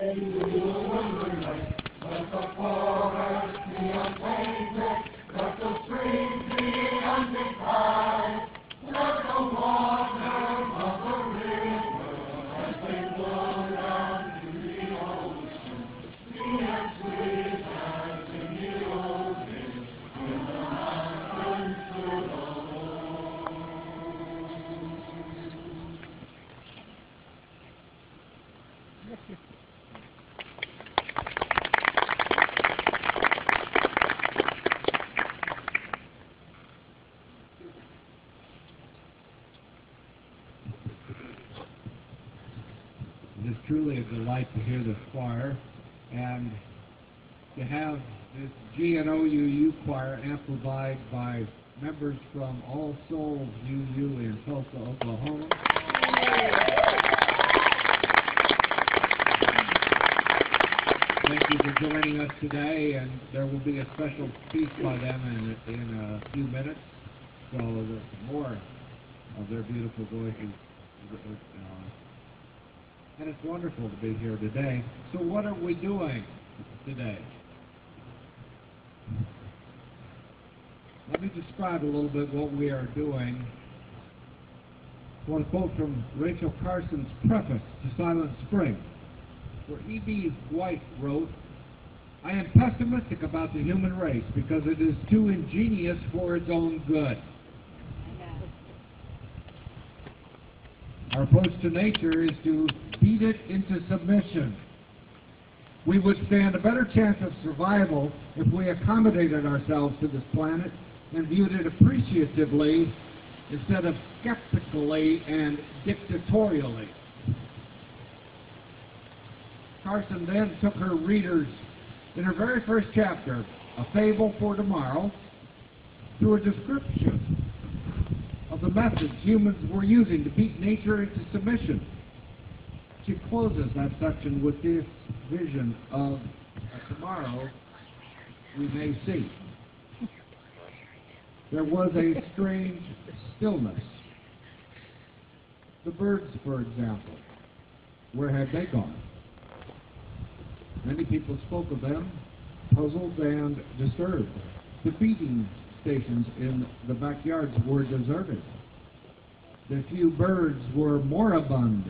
It is truly a delight to hear this choir and to have this GNOUU choir amplified by members from All Souls UU in Tulsa, Oklahoma. Thank you for joining us today, and there will be a special piece by them in a few minutes, so there's more of their beautiful voices. And it's wonderful to be here today. So what are we doing today? Let me describe a little bit what we are doing. I want to quote from Rachel Carson's preface to Silent Spring, where E.B. White wrote, "I am pessimistic about the human race because it is too ingenious for its own good. Our approach to nature is to beat it into submission. We would stand a better chance of survival if we accommodated ourselves to this planet and viewed it appreciatively instead of skeptically and dictatorially." Carson then took her readers in her very first chapter, A Fable for Tomorrow, through a description of the methods humans were using to beat nature into submission. She closes that section with this vision of a tomorrow we may see. There was a strange stillness. The birds, for example, where had they gone? Many people spoke of them, puzzled and disturbed. The feeding stations in the backyards were deserted. The few birds were moribund.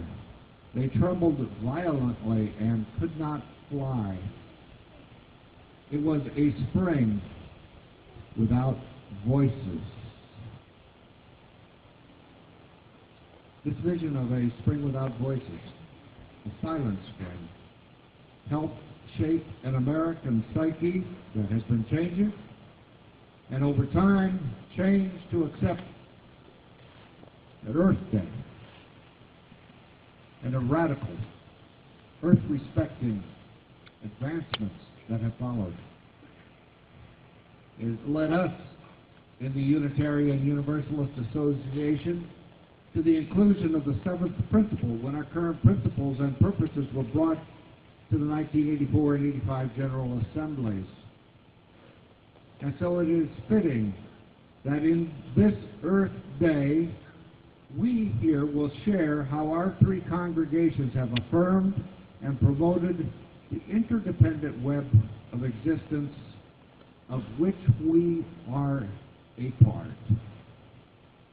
They trembled violently and could not fly. It was a spring without voices. This vision of a spring without voices, a silent spring, helped shape an American psyche that has been changing, and over time changed to accept that Earth Day and the radical, earth-respecting advancements that have followed. It led us in the Unitarian Universalist Association to the inclusion of the seventh principle when our current principles and purposes were brought to the 1984 and 85 General Assemblies. And so it is fitting that in this Earth Day, we here will share how our three congregations have affirmed and promoted the interdependent web of existence of which we are a part.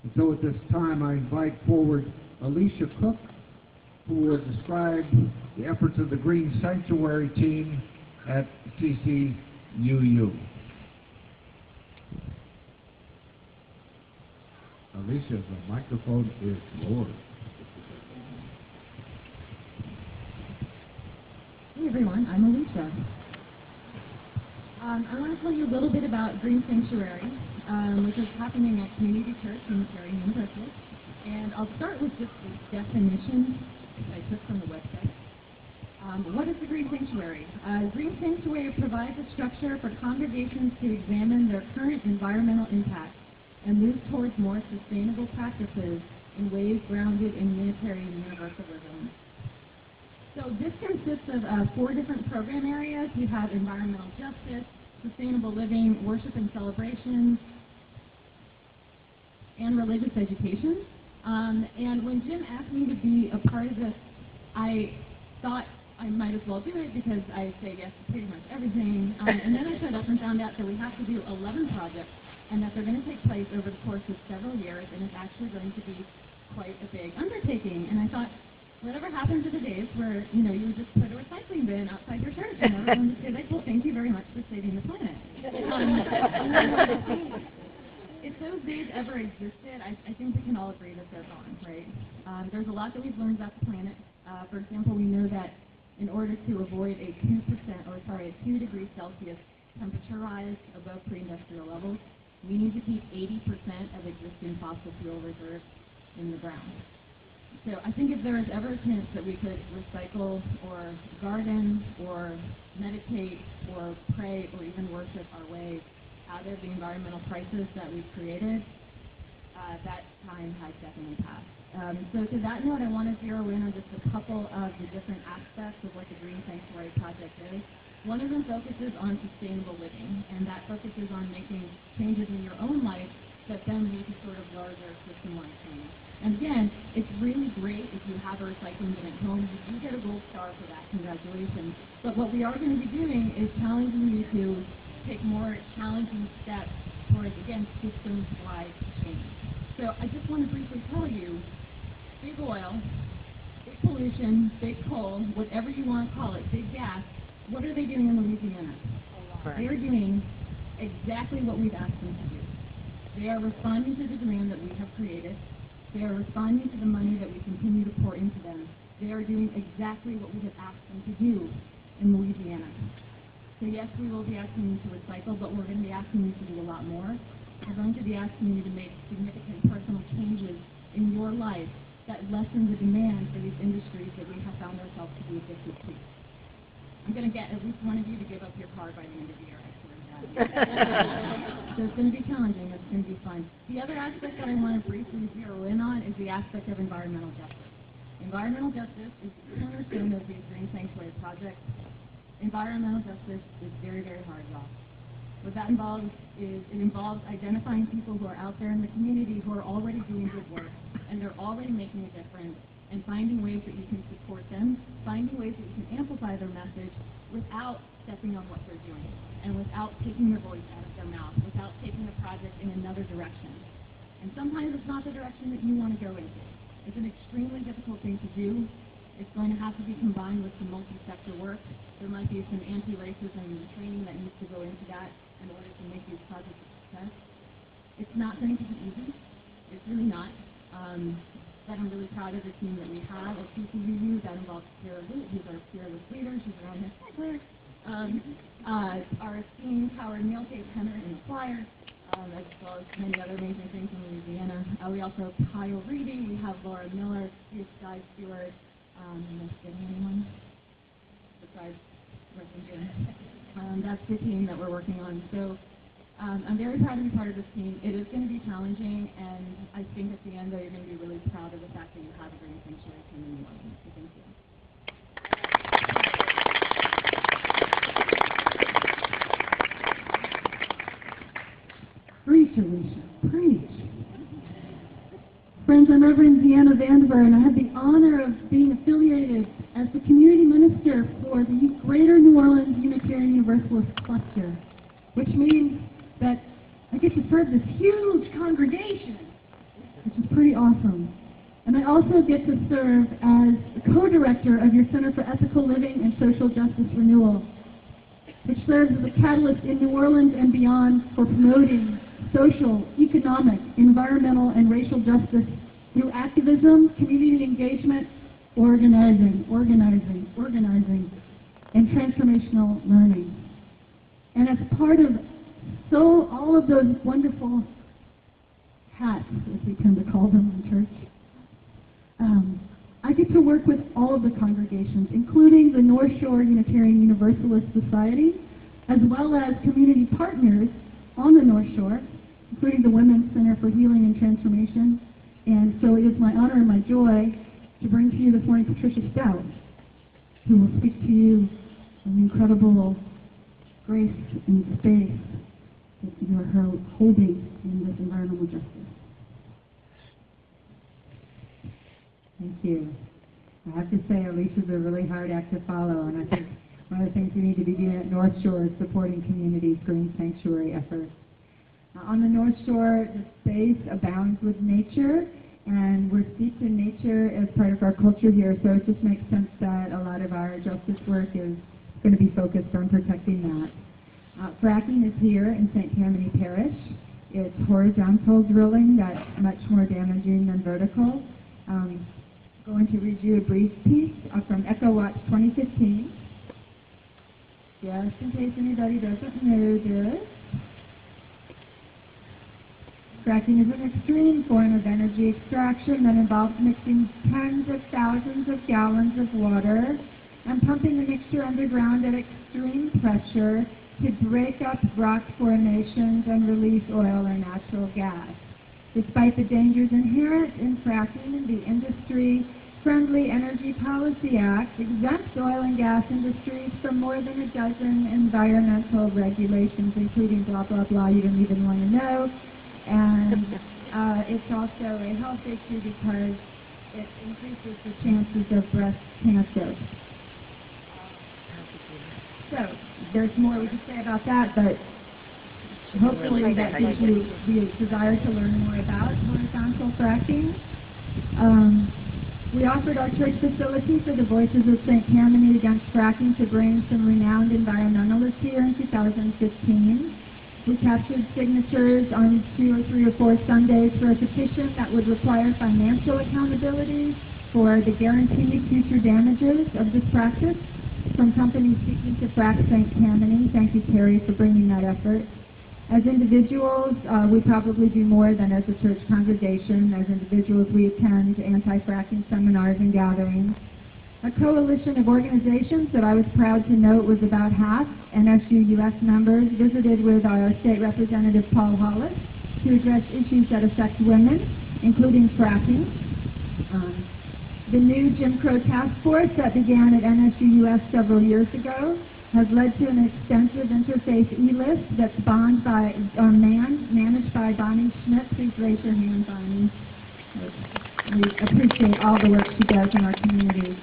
And so at this time, I invite forward Alicia Cook, who will describe the efforts of the Green Sanctuary team at CCUU. Alicia, the microphone is yours. Hey everyone, I'm Alicia. I want to tell you a little bit about Green Sanctuary, which is happening at Community Church in Terry University. And I'll start with just the definition that I took from the website. What is the Green Sanctuary? Green Sanctuary provides a structure for congregations to examine their current environmental impact and move towards more sustainable practices in ways grounded in Unitarian Universalism. So this consists of 4 different program areas. We have environmental justice, sustainable living, worship and celebrations, and religious education. And when Jim asked me to be a part of this, I thought I might as well do it because I say yes to pretty much everything. And then I showed up and found out that we have to do 11 projects and that they're going to take place over the course of several years, and it's actually going to be quite a big undertaking. And I thought, whatever happened to the days where, you know, you would just put a recycling bin outside your church and everyone would say, like, well, thank you very much for saving the planet. If those days ever existed, I think we can all agree that they're gone, right? There's a lot that we've learned about the planet. For example, we know that in order to avoid a 2 degrees Celsius temperature rise above pre-industrial levels, we need to keep 80% of existing fossil fuel reserves in the ground. So I think if there is ever a chance that we could recycle or garden or meditate or pray or even worship our way out of the environmental crisis that we've created, that time has definitely passed. So to that note, I want to zero in on just a couple of the different aspects of what the Green Sanctuary Project is. One of them focuses on sustainable living, and that focuses on making changes in your own life that then lead to sort of larger system-wide change. And again, it's really great if you have a recycling bin at home. You do get a gold star for that. Congratulations. But what we are going to be doing is challenging you to take more challenging steps towards, again, system-wide change. So I just want to briefly tell you, big oil, big pollution, big coal, whatever you want to call it, big gas, what are they doing in Louisiana? They are doing exactly what we've asked them to do. They are responding to the demand that we have created. They are responding to the money that we continue to pour into them. They are doing exactly what we have asked them to do in Louisiana. So yes, we will be asking you to recycle, but we're going to be asking you to do a lot more. We're going to be asking you to make significant personal changes in your life that lessen the demand for these industries that we have found ourselves to be addicted to. I'm going to get at least one of you to give up your car by the end of the year, I swear to God. So it's going to be challenging. It's going to be fun. The other aspect that I want to briefly zero in on is the aspect of environmental justice. Environmental justice is the cornerstone of these Green Sanctuary projects. Environmental justice is very, very hard work. What that involves is it involves identifying people who are out there in the community who are already doing good work and they're already making a difference, and finding ways that you can support them, finding ways that you can amplify their message without stepping on what they're doing, and without taking their voice out of their mouth, without taking the project in another direction. And sometimes it's not the direction that you want to go into. It's an extremely difficult thing to do. It's going to have to be combined with some multi-sector work. There might be some anti-racism training that needs to go into that in order to make these projects a success. It's not going to be easy. It's really not. But I'm really proud of the team that we have at CCUU. That involves Sarah Root, who's our fearless leader. She's around here. Hi, Claire. Our esteemed Howard Mielke, Penner, and the Flyer, as well as many other amazing things in Louisiana. We also have Kyle Reedy. We have Laura Miller, Steve Sky Stewart. Am I forgetting anyone besides Rick and Jim? That's the team that we're working on. So I'm very proud to be part of this team. It is going to be challenging, and I think at the end, though, you're going to be really proud of the fact that you have a Green Sanctuary team in New Orleans. So thank you. Preach, Alicia, preach. Friends, I'm Reverend Deanna Vandiver, and I have the honor of being affiliated as the community minister for the Greater New Orleans Unitarian Universalist Cluster, which means that I get to serve this huge congregation, which is pretty awesome. And I also get to serve as the co-director of your Center for Ethical Living and Social Justice Renewal, which serves as a catalyst in New Orleans and beyond for promoting social, economic, environmental, and racial justice through activism, community engagement, organizing, and transformational learning. And as part of all of those wonderful hats, as we tend to call them in church, I get to work with all of the congregations, including the North Shore Unitarian Universalist Society, as well as community partners on the North Shore, including the Women's Center for Healing and Transformation. And so it is my honor and my joy to bring to you this morning Patricia Stout, who will speak to you an incredible grace and space that you are holding in this environmental justice. Thank you. I have to say, Alicia's a really hard act to follow, and I think one of the things we need to be doing at North Shore is supporting communities' green sanctuary efforts. On the North Shore, the space abounds with nature, and we're steeped in nature as part of our culture here, so it just makes sense that a lot of our justice work is going to be focused on protecting that. Fracking is here in St. Tammany Parish. It's horizontal drilling that's much more damaging than vertical. Going to read you a brief piece from Echo Watch 2015. Just in case anybody doesn't know this. Fracking is an extreme form of energy extraction that involves mixing tens of thousands of gallons of water and pumping the mixture underground at extreme pressure to break up rock formations and release oil or natural gas. Despite the dangers inherent in fracking, the Industry-Friendly Energy Policy Act exempts oil and gas industries from more than a dozen environmental regulations, including blah, blah, blah, you don't even want to know. And it's also a health issue because it increases the chances of breast cancer. So, there's more we could say about that, but hopefully that gives you the desire to learn more about horizontal fracking. We offered our church facility for the Voices of St. Tammany Against Fracking to bring some renowned environmentalists here in 2015. We captured signatures on 2 or 3 or 4 Sundays for a petition that would require financial accountability for the guaranteed future damages of this practice from companies seeking to frack St. Tammany. Thank you, Terry, for bringing that effort. As individuals, we probably do more than as a church congregation. As individuals, we attend anti-fracking seminars and gatherings. A coalition of organizations that I was proud to note was about half NSU-US members visited with our state representative Paul Hollis to address issues that affect women, including fracking. The new Jim Crow Task Force that began at NSU-US several years ago has led to an extensive interfaith e-list that's managed by Bonnie Schmidt. Please raise your hand, Bonnie. We appreciate all the work she does in our community.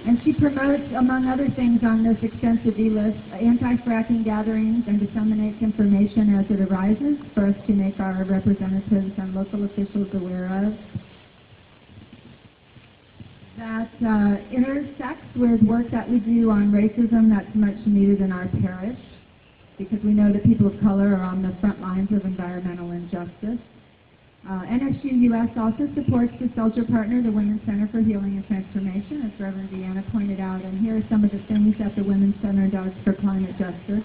And she promotes, among other things on this extensive e-list, anti-fracking gatherings and disseminates information as it arises for us to make our representatives and local officials aware of. That intersects with work that we do on racism that's much needed in our parish, because we know that people of color are on the front lines of environmental injustice. NSU-US also supports the Soldier Partner, the Women's Center for Healing and Transformation, as Reverend Deanna pointed out, and here are some of the things that the Women's Center does for climate justice.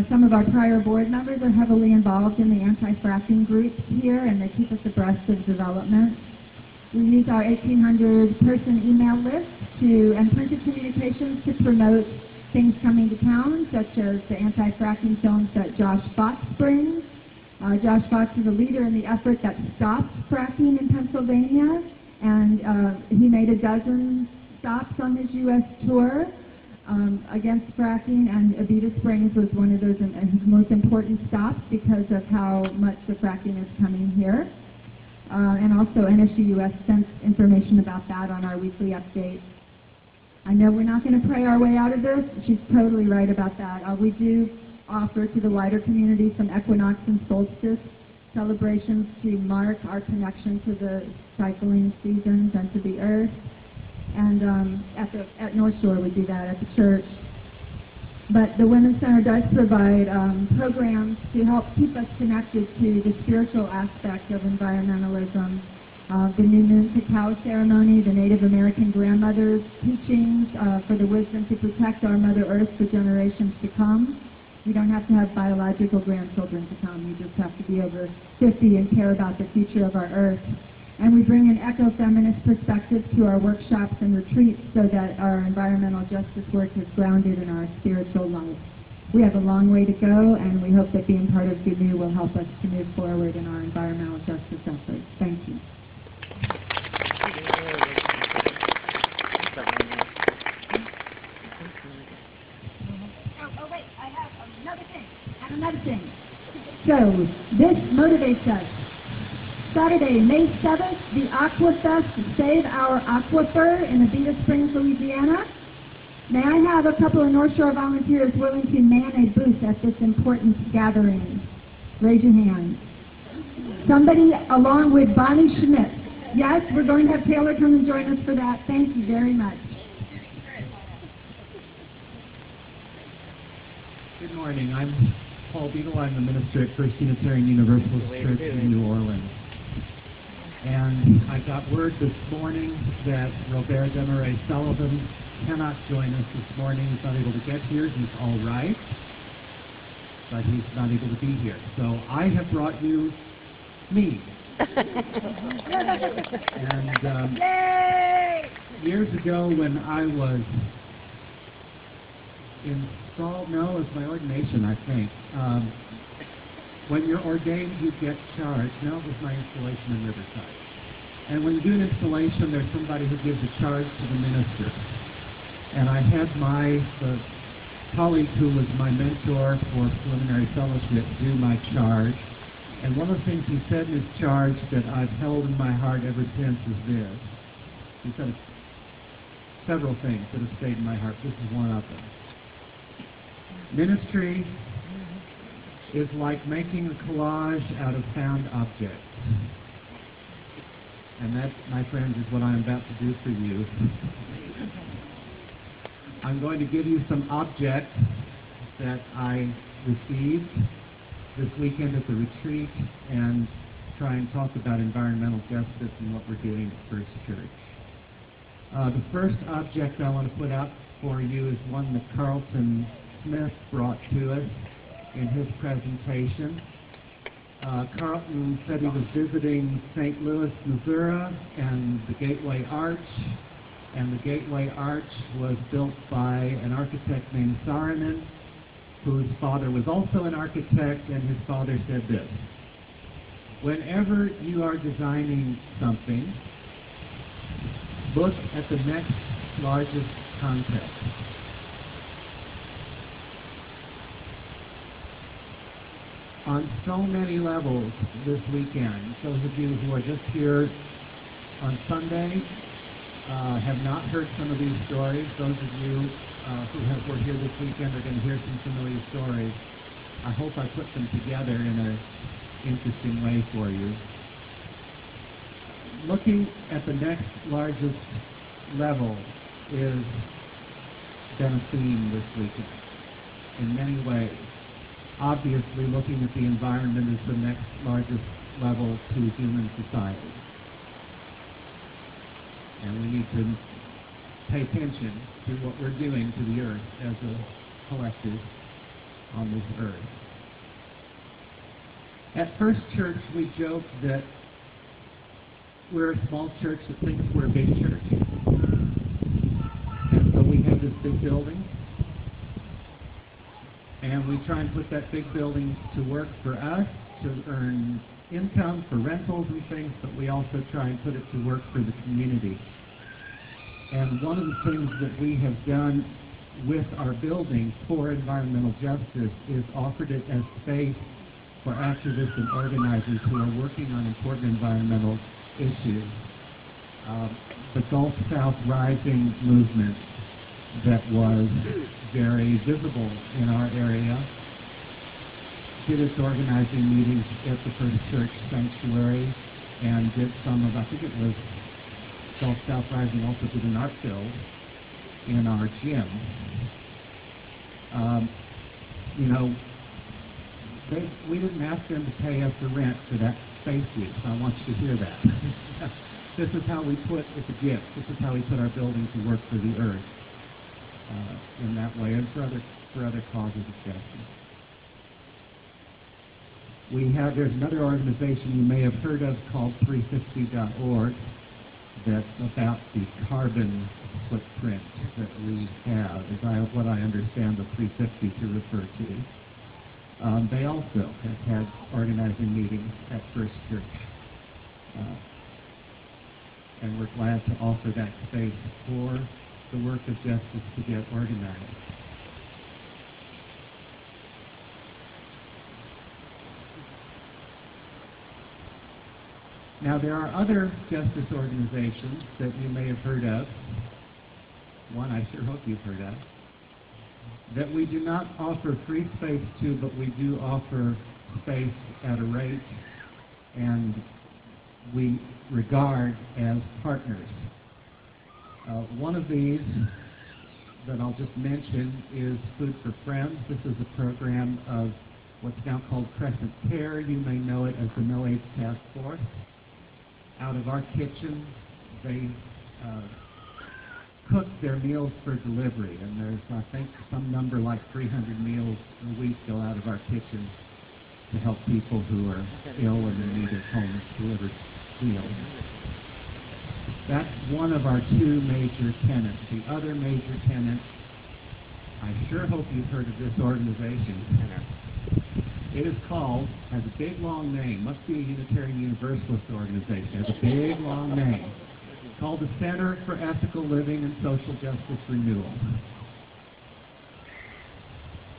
Some of our prior board members are heavily involved in the anti-fracking groups here, and they keep us abreast of development. We use our 1,800-person email list and printed communications to promote things coming to town, such as the anti-fracking films that Josh Fox brings. Josh Fox is a leader in the effort that stopped fracking in Pennsylvania, and he made a dozen stops on his U.S. tour against fracking, and Abita Springs was one of those his most important stops because of how much the fracking is coming here. And also NSU-US sends information about that on our weekly updates. I know we're not going to pray our way out of this. She's totally right about that. We do offer to the wider community some equinox and solstice celebrations to mark our connection to the cycling seasons and to the earth. And at North Shore we do that at the church. But the Women's Center does provide programs to help keep us connected to the spiritual aspect of environmentalism. The new moon cacao ceremony, the Native American grandmothers' teachings for the wisdom to protect our Mother Earth for generations to come. You don't have to have biological grandchildren to come. You just have to be over 50 and care about the future of our Earth. And we bring an eco-feminist perspective to our workshops and retreats so that our environmental justice work is grounded in our spiritual life. We have a long way to go, and we hope that being part of GNOUU will help us to move forward in our environmental justice efforts. Thank you. Oh, wait, I have another thing. So, this motivates us. Saturday, May 7th, the Aquafest Save Our Aquifer in Abita Springs, Louisiana. May I have a couple of North Shore volunteers willing to man a booth at this important gathering? Raise your hand. Somebody along with Bonnie Schmidt. Yes, we're going to have Taylor come and join us for that. Thank you very much. Good morning. I'm Paul Beadle. I'm the minister at First Unitarian Universalist Church in New Orleans. And I got word this morning that Robert Desmarais Sullivan cannot join us this morning. He's not able to get here. He's all right, but he's not able to be here. So I have brought you me. And years ago when I was installed, no, it was my ordination, I think. When you're ordained, you get charged. No, it was my installation in Riverside. And when you do an installation, there's somebody who gives a charge to the minister. And I had the colleague who was my mentor for preliminary fellowship do my charge. And one of the things he said in his charge that I've held in my heart ever since is this. He said several things that have stayed in my heart. This is one of them. Ministry is like making a collage out of found objects. And that, my friends, is what I'm about to do for you. I'm going to give you some objects that I received this weekend at the retreat and try and talk about environmental justice and what we're doing at First Church. The first object I want to put out for you is one that Carlton Smith brought to us in his presentation. Carlton said he was visiting St. Louis, Missouri, and the Gateway Arch. And the Gateway Arch was built by an architect named Saarinen, whose father was also an architect, and his father said this: whenever you are designing something, look at the next largest context. On so many levels this weekend, those of you who are just here on Sunday have not heard some of these stories. Those of you who were here this weekend are going to hear some familiar stories. I hope I put them together in an interesting way for you. Looking at the next largest level is been a theme this weekend in many ways. Obviously, looking at the environment is the next largest level to human society. And we need to pay attention to what we're doing to the earth as a collective on this earth. At First Church, we joke that we're a small church that thinks we're a big church. And so we have this big building. And we try and put that big building to work for us, to earn income for rentals and things, but we also try and put it to work for the community. And one of the things that we have done with our building for environmental justice is offered it as space for activists and organizers who are working on important environmental issues. The Gulf South Rising movement that was very visible in our area did its organizing meetings at the First Church Sanctuary and did some of, I think it was Gulf South Rising also did an art build in our gym. We didn't ask them to pay us the rent for that space use. I want you to hear that. This is how we put, it's a gift, this is how we put our building to work for the earth in that way and for other causes of justice. There's another organization you may have heard of called 350.org that's about the carbon footprint that we have, is what I understand the 350 to refer to. They also have had organizing meetings at First Church. And we're glad to offer that space for the work of justice to get organized. Now, there are other justice organizations that you may have heard of, one I sure hope you've heard of, that we do not offer free space to, but we do offer space at a rate and we regard as partners. One of these that I'll just mention is Food for Friends. This is a program of what's now called Crescent Care. You may know it as the No AIDS Task Force. Out of our kitchen, they cook their meals for delivery, and there's, I think, some number like 300 meals a week go out of our kitchen to help people who are ill and in need of home delivered meals. That's one of our two major tenants. The other major tenant, I sure hope you've heard of this organization. It is called, has a big long name, must be a Unitarian Universalist organization, has a big long name, called the Center for Ethical Living and Social Justice Renewal.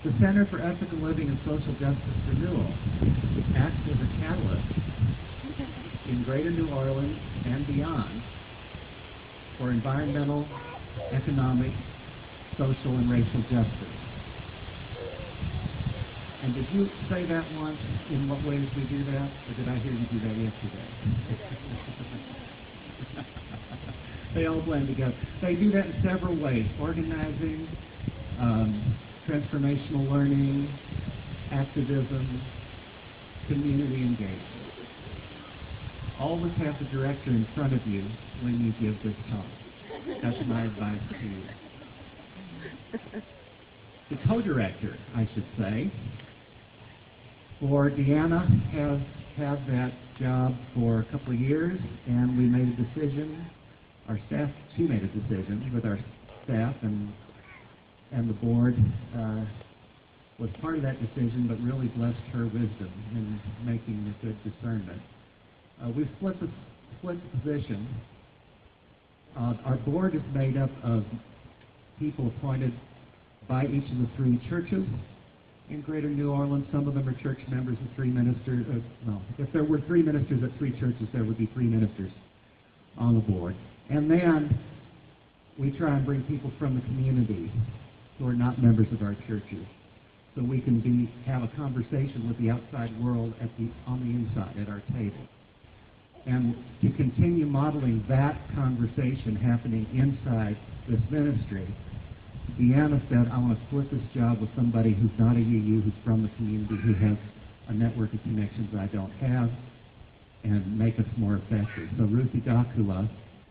The Center for Ethical Living and Social Justice Renewal acts as a catalyst in Greater New Orleans and beyond for environmental, economic, social, and racial justice. And did you say that once, in what ways we do that? Or did I hear you do that yesterday? They all blend together. They do that in several ways: organizing, transformational learning, activism, community engagement. Always have the director in front of you when you give this talk. That's my advice to you. The co-director, I should say, for Deanna, has had that job for a couple of years, and we made a decision. Our staff, she made a decision with our staff, and the board was part of that decision, but really blessed her wisdom in making a good discernment. We've split the position. Our board is made up of people appointed by each of the three churches in Greater New Orleans. Some of them are church members and three ministers. Well, if there were three ministers at three churches, there would be three ministers on the board. And then we try and bring people from the community who are not members of our churches, so we can have a conversation with the outside world on the inside at our table. And to continue modeling that conversation happening inside this ministry, Deanna said, I want to split this job with somebody who's not a UU, who's from the community, who has a network of connections I don't have, and make us more effective. So Ruthie Dakula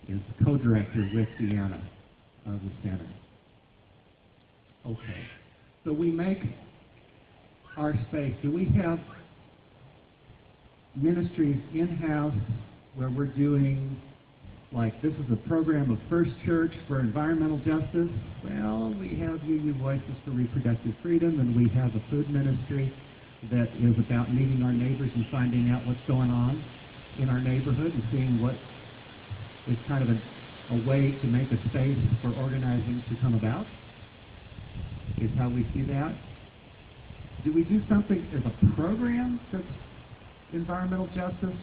is the co-director with Deanna of the center. Okay, so we make our space. Do we have ministries in-house where we're doing, like, this is a program of First Church for environmental justice? Well, we have UU Voices for Reproductive Freedom, and we have a food ministry that is about meeting our neighbors and finding out what's going on in our neighborhood and seeing what is kind of a way to make a space for organizing to come about, is how we see that. Do we do something as a program that's environmental justice?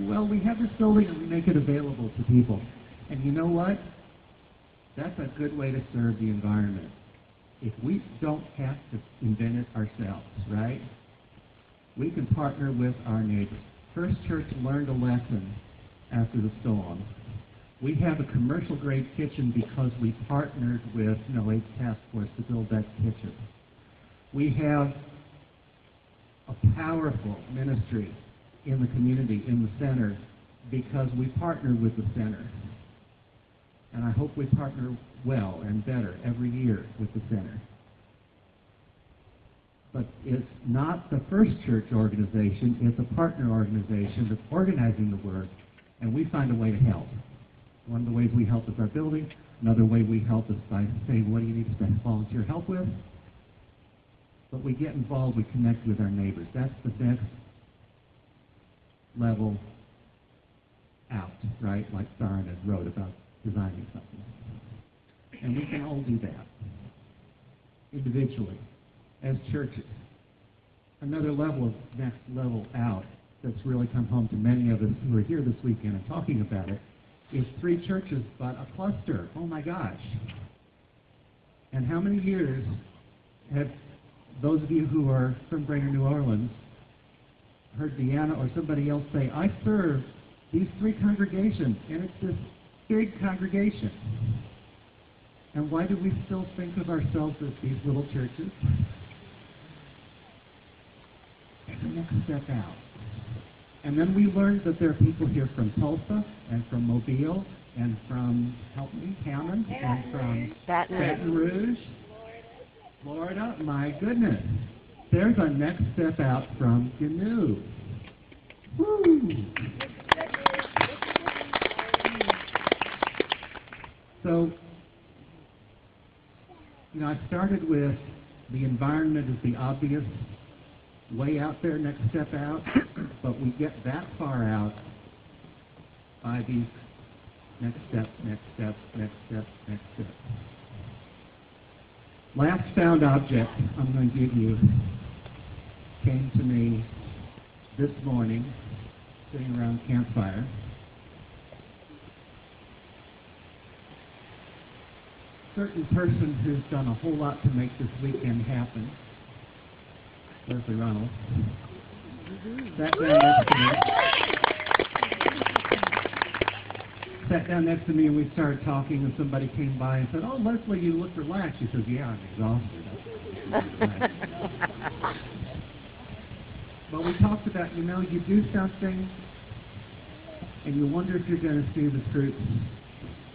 Well, we have this building and we make it available to people. And you know what? That's a good way to serve the environment. If we don't have to invent it ourselves, right? We can partner with our neighbors. First Church learned a lesson after the storm. We have a commercial-grade kitchen because we partnered with No AIDS Task Force to build that kitchen. We have a powerful ministry in the community, in the center, because we partner with the center. And I hope we partner well and better every year with the center. But it's not the First Church organization, it's a partner organization that's organizing the work, and we find a way to help. One of the ways we help is our building. Another way we help is by saying, what do you need volunteer help with? But we get involved, we connect with our neighbors. That's the next level out, right? Like Sarin had wrote about designing something. And we can all do that individually as churches. Another level of next level out that's really come home to many of us who are here this weekend and talking about it is 3 churches but a cluster. Oh my gosh. And how many years have those of you who are from Greater New Orleans heard Deanna or somebody else say, I serve these 3 congregations, and it's this big congregation. And why do we still think of ourselves as these little churches? Take the next step out. And then we learned that there are people here from Tulsa, and from Mobile, and from, help me, Hammond, and from Baton Rouge, Florida. My goodness. There's a next step out from GNOUU. Woo! So, I started with the environment is the obvious way out there, next step out, but we get that far out by these next steps, next steps, next steps, next steps. Last found object I'm going to give you came to me this morning, sitting around the campfire. Certain person who's done a whole lot to make this weekend happen, Leslie Ronald, sat down next to me and we started talking, and somebody came by and said, "Oh, Leslie, you look relaxed." She says, "Yeah, I'm exhausted." But we talked about, you do something and you wonder if you're going to see the fruits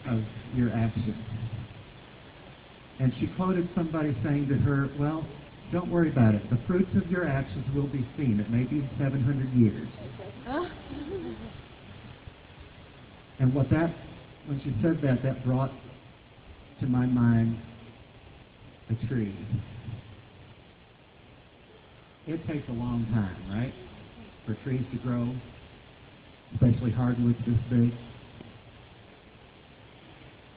of your action. And she quoted somebody saying to her, "Well, don't worry about it. The fruits of your actions will be seen. It may be in 700 years." And when she said that, that brought to my mind a tree. It takes a long time, right, for trees to grow, especially hardwoods this big.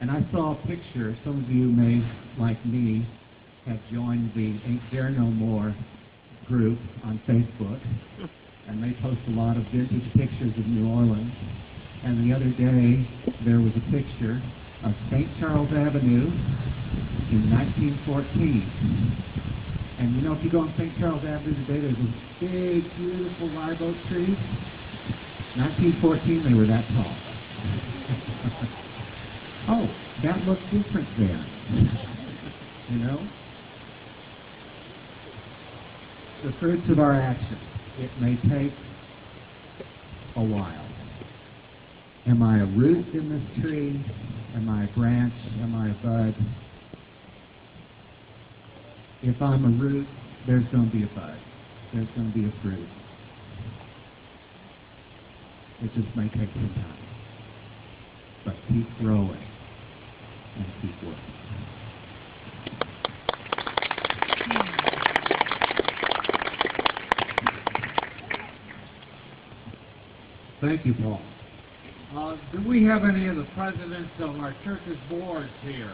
And I saw a picture. Some of you may, like me, have joined the Ain't There No More group on Facebook, and they post a lot of vintage pictures of New Orleans. And the other day, there was a picture of St. Charles Avenue in 1914. And if you go on St. Charles Avenue today, there's these big, beautiful live oak trees. 1914, they were that tall. Oh, that looks different then. The fruits of our actions. It may take a while. Am I a root in this tree? Am I a branch? Am I a bud? If I'm a root, there's going to be a bud. There's going to be a fruit. It just may take some time. But keep growing and keep working. Thank you, Paul. Do we have any of the presidents of our church's boards here?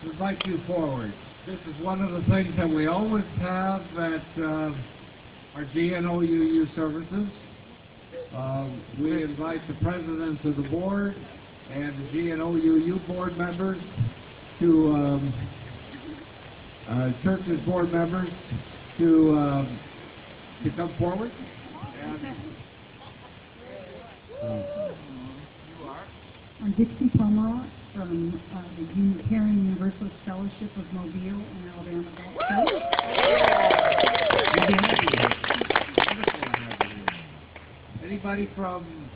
To invite you forward. This is one of the things that we always have at our GNOUU services. We invite the presidents of the board and the GNOUU board members to church's board members to come forward. I'm Dixie Plummer from the Unitarian Universalist Fellowship of Mobile in Alabama Gulf Coast. Anybody from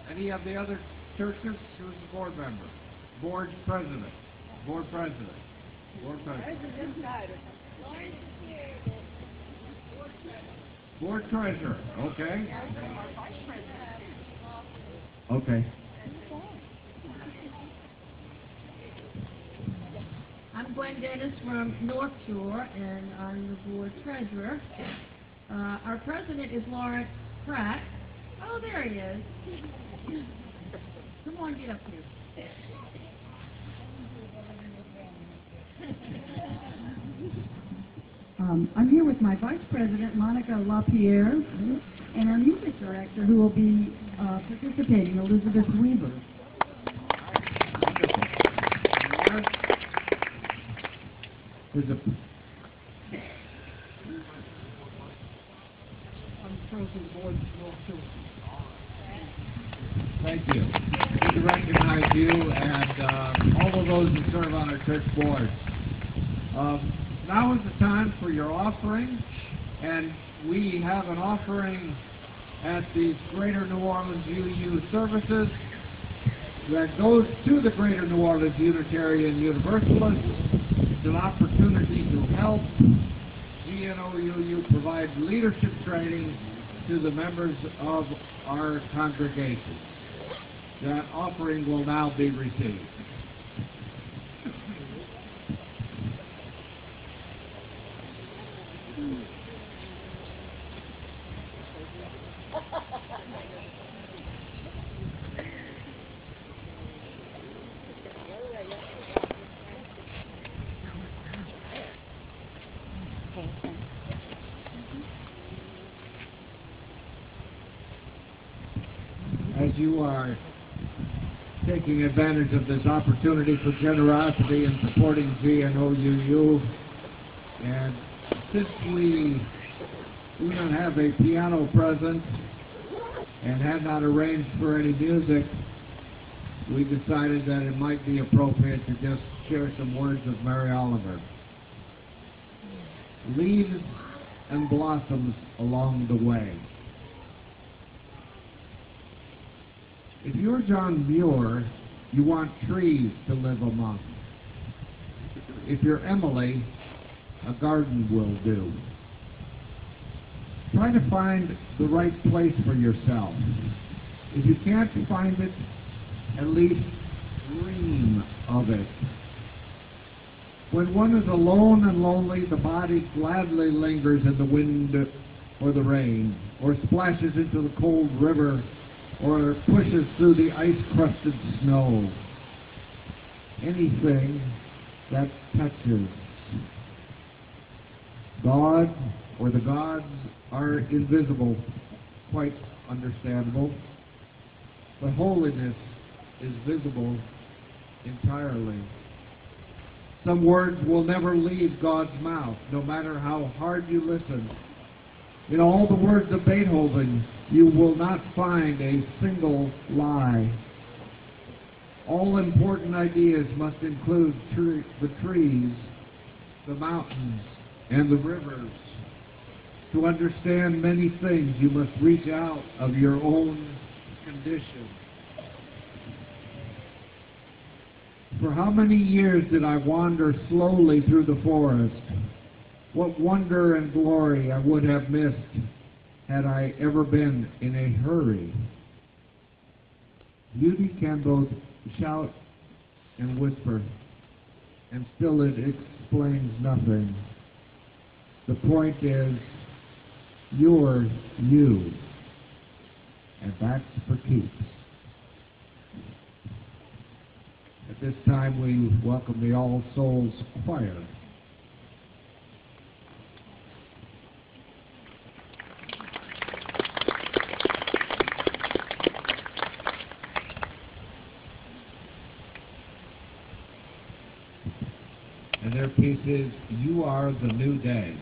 any of the other churches? Who's the board member? Board president. Board president. Board president. Board treasurer. Okay. Okay. I'm Gwen Dennis from North Shore, and I'm the board treasurer. Our president is Lawrence Pratt. Oh, there he is. Come on, get up here. I'm here with my Vice President, Monica LaPierre, and our Music Director, who will be participating, Elizabeth Weaver. There's a Thank you. Good to recognize you and all of those who serve on our church board. Now is the time for your offering, and we have an offering at these Greater New Orleans UU services that goes to the Greater New Orleans Unitarian Universalists. It's an opportunity to help GNOUU provide leadership training to the members of our congregation. That offering will now be received. As you are taking advantage of this opportunity for generosity in supporting GNOUU, and since we do not have a piano present and had not arranged for any music, we decided that it might be appropriate to just share some words of Mary Oliver. Leaves and blossoms along the way. If you're John Muir, you want trees to live among. If you're Emily, a garden will do. Try to find the right place for yourself. If you can't find it, at least dream of it. When one is alone and lonely, the body gladly lingers in the wind or the rain, or splashes into the cold river, or pushes through the ice-crusted snow. Anything that touches. God or the gods are invisible, quite understandable, but holiness is visible entirely. Some words will never leave God's mouth, no matter how hard you listen. In all the words of Beethoven, you will not find a single lie. All important ideas must include the trees, the mountains, and the rivers. To understand many things, you must reach out of your own condition. For how many years did I wander slowly through the forest? What wonder and glory I would have missed had I ever been in a hurry. Beauty can both shout and whisper, and still it explains nothing. The point is, you're you, and that's for keeps. At this time, we welcome the All Souls Choir. And their piece is, You Are the New Day.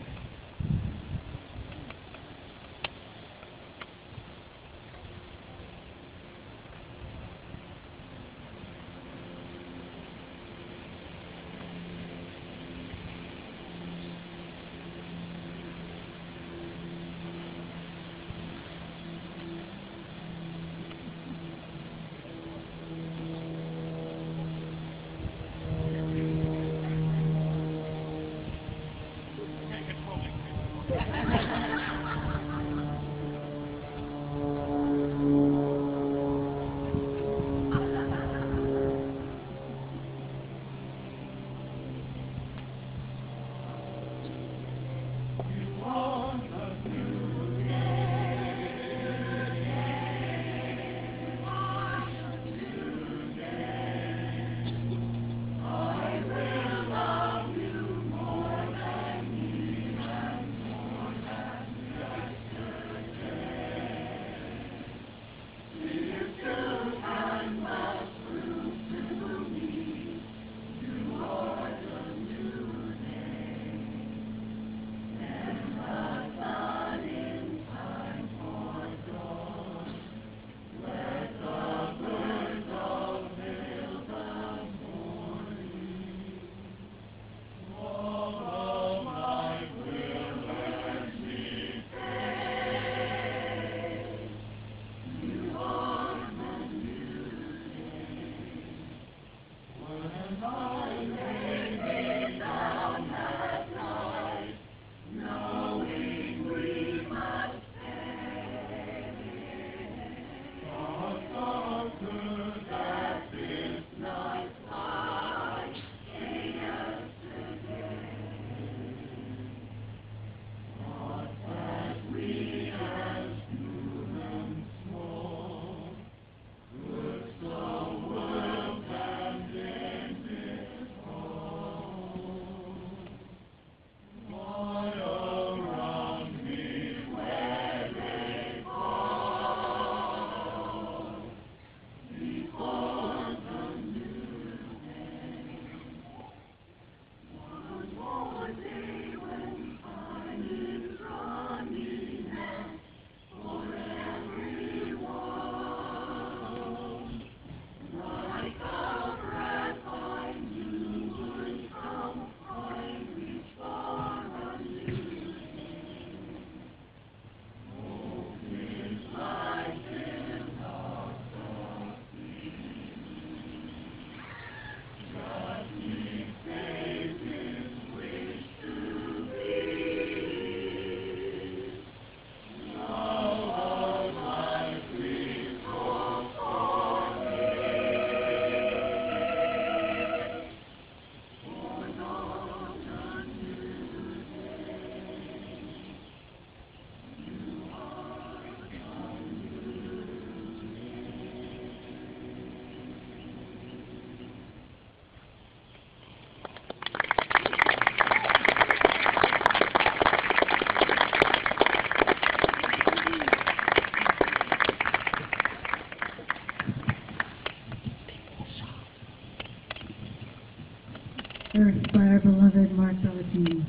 Earth by our beloved Mark Bellatini.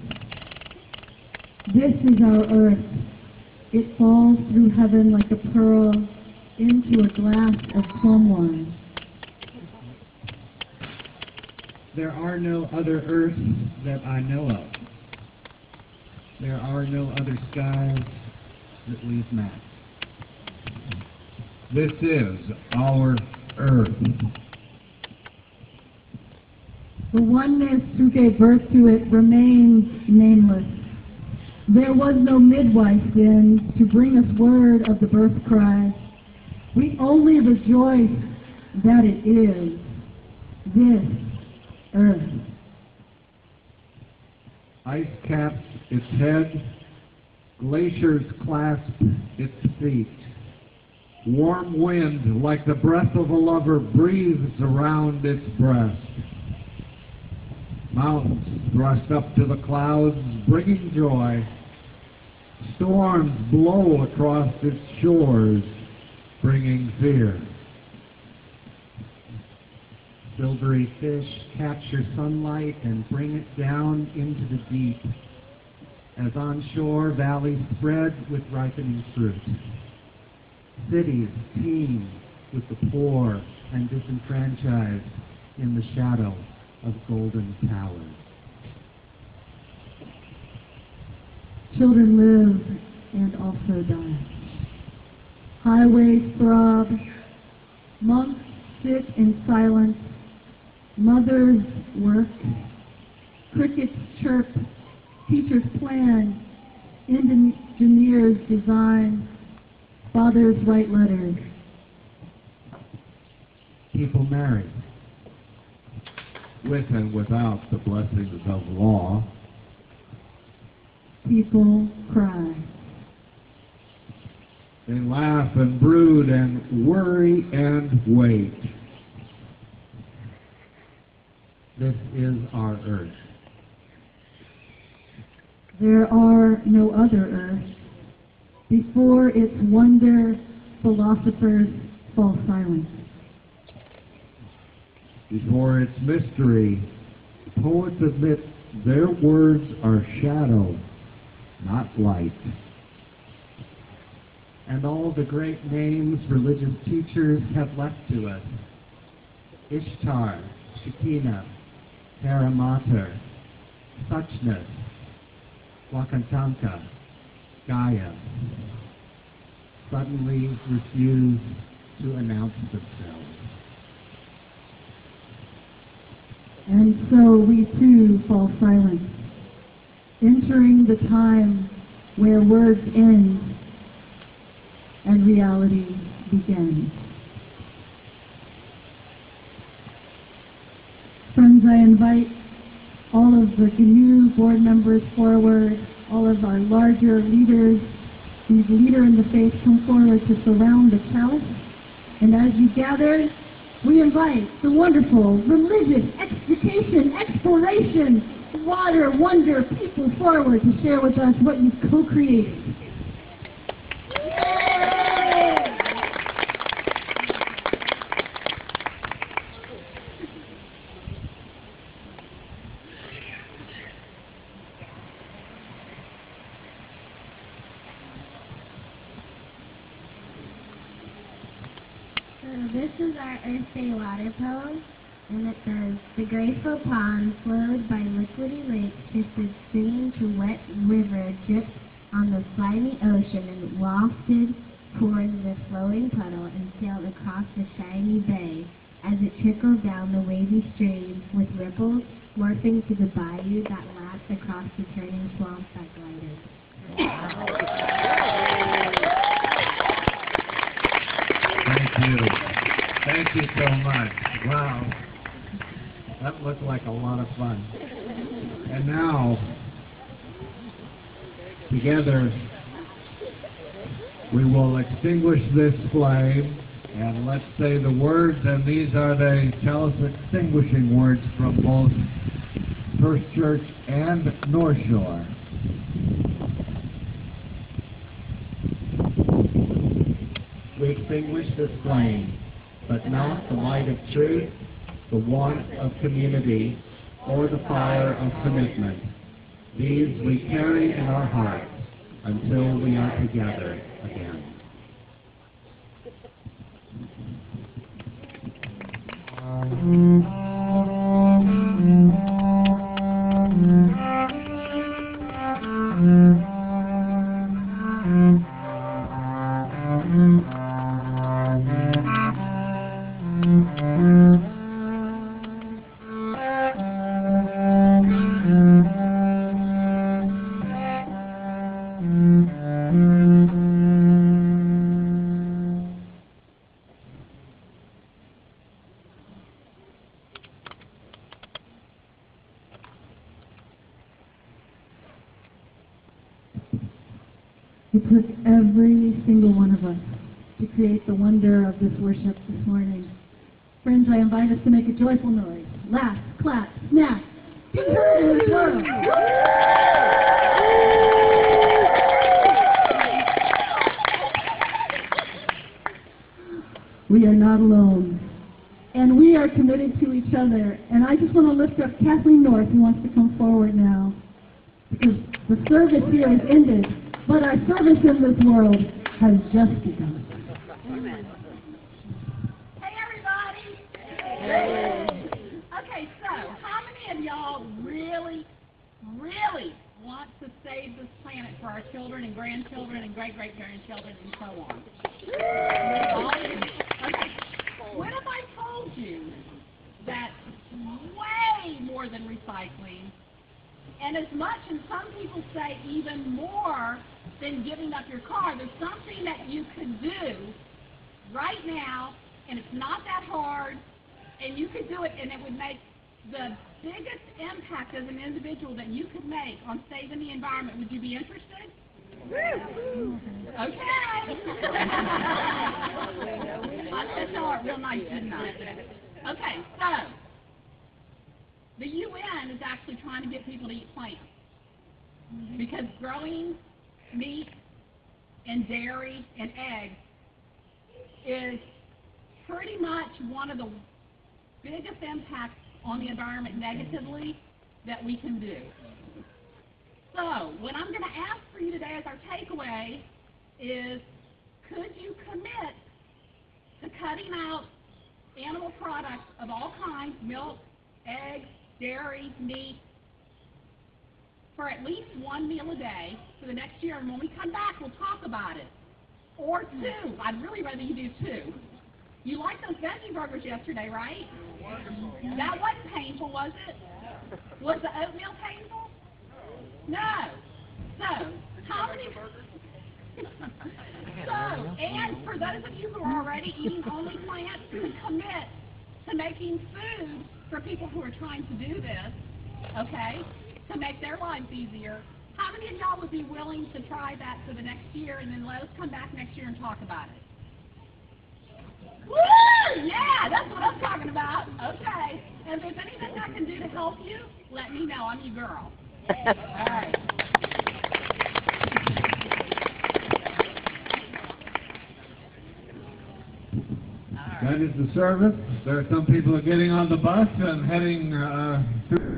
This is our earth. It falls through heaven like a pearl into a glass of plum wine. There are no other earths that I know of. There are no other skies that leave maps. This is our earth. The oneness who gave birth to it remains nameless. There was no midwife then to bring us word of the birth cry. We only rejoice that it is this earth. Ice caps its head, glaciers clasp its feet. Warm wind, like the breath of a lover, breathes around its breast. Mountains thrust up to the clouds, bringing joy. Storms blow across its shores, bringing fear. Silvery fish capture sunlight and bring it down into the deep, as on shore valleys spread with ripening fruit. Cities teem with the poor and disenfranchised in the shadow of golden towers. Children live and also die. Highways throb. Monks sit in silence. Mothers work. Crickets chirp. Teachers plan. Engineers design. Fathers write letters. People marry. With and without the blessings of law. People cry. They laugh and brood and worry and wait. This is our earth. There are no other earths. Before its wonder, philosophers fall silent. Before its mystery, poets admit their words are shadow, not light. And all the great names religious teachers have left to us: Ishtar, Shekinah, Terra Mater, Suchness, Wakantanka, Gaia, suddenly refuse to announce themselves. And so we too fall silent, entering the time where words end and reality begins. Friends, I invite all of the GNOUU board members forward, all of our larger leaders, these leader in the faith, come forward to surround the chalice. And as you gather, we invite the wonderful religious education, exploration, water, wonder people forward to share with us what you've co-created. This is our Earth Day water poem, and it says, the graceful pond flowed by liquidy lakes, shifted stream to wet river, dripped on the slimy ocean, and wafted toward the flowing puddle, and sailed across the shiny bay, as it trickled down the wavy stream, with ripples morphing to the bayou that lapped across the turning swamps that glided. Thank you. Thank you so much. Wow. That looked like a lot of fun. And now, together, we will extinguish this flame, and let's say the words, and these are the chalice extinguishing words from both First Church and North Shore. We extinguish this flame, but not the light of truth, the warmth of community, or the fire of commitment. These we carry in our hearts until we are together again. It took every single one of us to create the wonder of this worship this morning. Friends, I invite us to make a joyful noise. Laugh, clap, snap. Be heard in this world. We are not alone. And we are committed to each other. And I just want to lift up Kathleen North, who wants to come forward now. Because the service here is ended, but our service in this world has just begun. Hey, everybody! Hey. Okay, so how many of y'all really want to save this planet for our children and grandchildren and great-great-grandchildren and so on? Okay, what if I told you that way more than recycling, and as much, and some people say even more than giving up your car, there's something that you could do right now, and it's not that hard, and you could do it, and it would make the biggest impact as an individual that you could make on saving the environment. Would you be interested? Okay. I said no, real nice, didn't I? Okay, so the UN is actually trying to get people to eat plants because growing meat and dairy and eggs is pretty much one of the biggest impacts on the environment negatively that we can do. So what I'm going to ask for you today as our takeaway is, could you commit to cutting out animal products of all kinds, milk, eggs, dairy, meat, for at least one meal a day for the next year, and when we come back, we'll talk about it. Or two. I'd really rather you do two. You liked those veggie burgers yesterday, right? That wasn't painful, was it? Was the oatmeal painful? No. So, how many burgers? And for those of you who are already eating only plants, to commit to making food for people who are trying to do this, okay, to make their lives easier. How many of y'all would be willing to try that for the next year, and then let us come back next year and talk about it? Woo! Yeah, that's what I'm talking about. Okay. And if there's anything I can do to help you, let me know. I'm your girl. All right. That is the service. There are some people are getting on the bus and heading through.